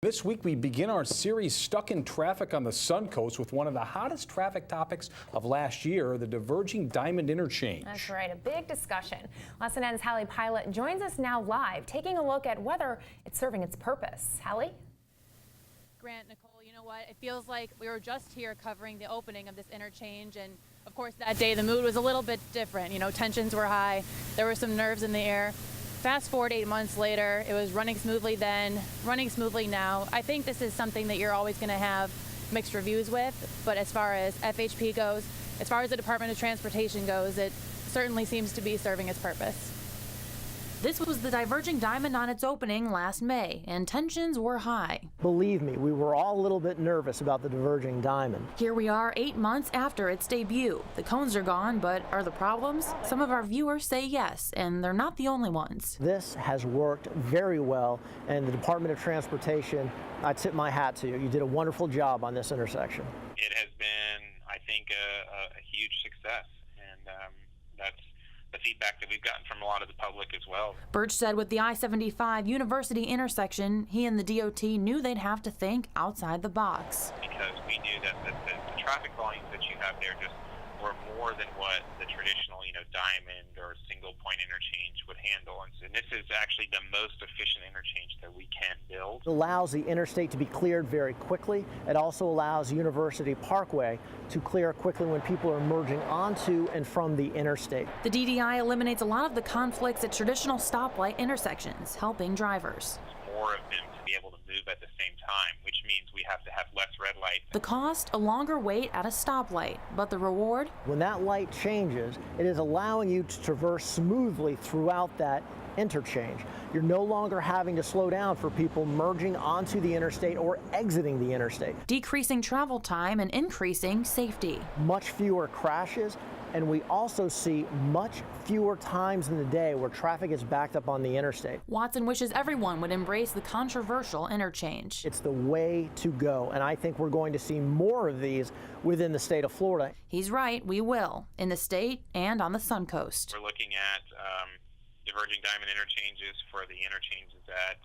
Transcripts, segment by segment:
This week, we begin our series Stuck in Traffic on the Suncoast with one of the hottest traffic topics of last year, the Diverging Diamond Interchange. That's right, a big discussion. SNN's Hallie Pilot joins us now live, taking a look at whether it's serving its purpose. Hallie? Grant, Nicole, you know what? It feels like we were just here covering the opening of this interchange, and of course that day the mood was a little bit different. You know, tensions were high, there were some nerves in the air. Fast forward 8 months later, it was running smoothly then, running smoothly now. I think this is something that you're always going to have mixed reviews with, but as far as FHP goes, as far as the Department of Transportation goes, it certainly seems to be serving its purpose. This was the Diverging Diamond on its opening last May, and tensions were high. Believe me, we were all a little bit nervous about the Diverging Diamond. Here we are 8 months after its debut. The cones are gone, but are the problems? Some of our viewers say yes, and they're not the only ones. This has worked very well, and the Department of Transportation, I tip my hat to you. You did a wonderful job on this intersection. It has been, I think, a huge success, and that's the feedback that we've gotten from a lot of the public as well. Birch said with the I-75 University intersection, he and the DOT knew they'd have to think outside the box. Because we knew that the traffic volumes that you have there just were more than what the traditional, diamond or single point interchange would handle. And this is actually the most efficient interchange that we can build. It allows the interstate to be cleared very quickly. It also allows University Parkway to clear quickly when people are merging onto and from the interstate. The DDI eliminates a lot of the conflicts at traditional stoplight intersections, helping drivers. More of them to be able to move at the same time, which means we have to have less red lights. The cost, a longer wait at a stoplight, but the reward? When that light changes, it is allowing you to traverse smoothly throughout that interchange. You're no longer having to slow down for people merging onto the interstate or exiting the interstate. Decreasing travel time and increasing safety. Much fewer crashes, and we also see much fewer times in the day where traffic is backed up on the interstate. Watson wishes everyone would embrace the controversial interchange. It's the way to go, and I think we're going to see more of these within the state of Florida. He's right, we will, in the state and on the Suncoast. We're looking at diverging diamond interchanges for the interchanges at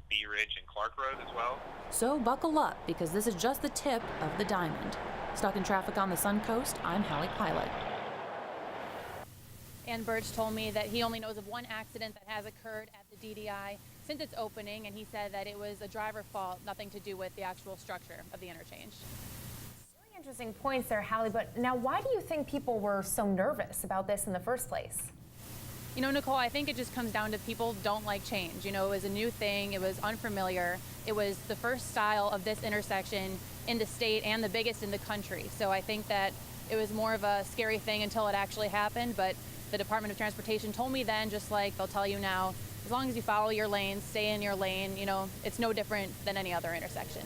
Bee Ridge and Clark Road as well. So buckle up, because this is just the tip of the diamond. Stuck in traffic on the Suncoast, I'm Hallie Pilot. And Birch told me that he only knows of one accident that has occurred at the DDI since its opening, and he said that it was a driver fault, nothing to do with the actual structure of the interchange. Really interesting points there, Hallie, but now why do you think people were so nervous about this in the first place? You know, Nicole, I think it just comes down to people don't like change. You know, it was a new thing, it was unfamiliar, it was the first style of this intersection in the state and the biggest in the country. So I think that it was more of a scary thing until it actually happened, but the Department of Transportation told me then, just like they'll tell you now, as long as you follow your lane, stay in your lane, it's no different than any other intersection.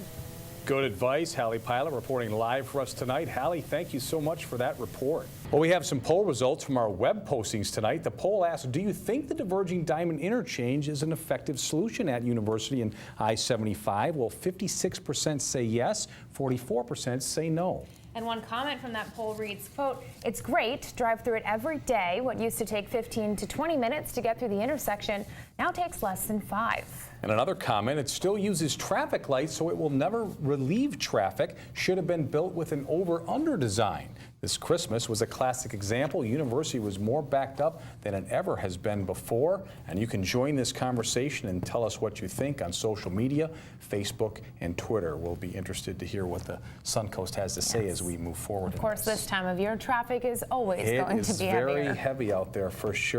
Good advice. Hallie Pilot reporting live for us tonight. Hallie, thank you so much for that report. Well, we have some poll results from our web postings tonight. The poll asked, do you think the Diverging Diamond Interchange is an effective solution at University and I-75? Well, 56% say yes, 44% say no. And one comment from that poll reads, quote, "It's great, drive through it every day. What used to take 15 to 20 minutes to get through the intersection now takes less than 5. And another comment, it still uses traffic lights, so it will never relieve traffic. Should have been built with an over-under design. This Christmas was a classic example. University was more backed up than it ever has been before. And you can join this conversation and tell us what you think on social media, Facebook and Twitter. We'll be interested to hear what the Suncoast has to say as we move forward. Of course, this time of year, traffic is always going to be heavier. It is very heavy out there for sure.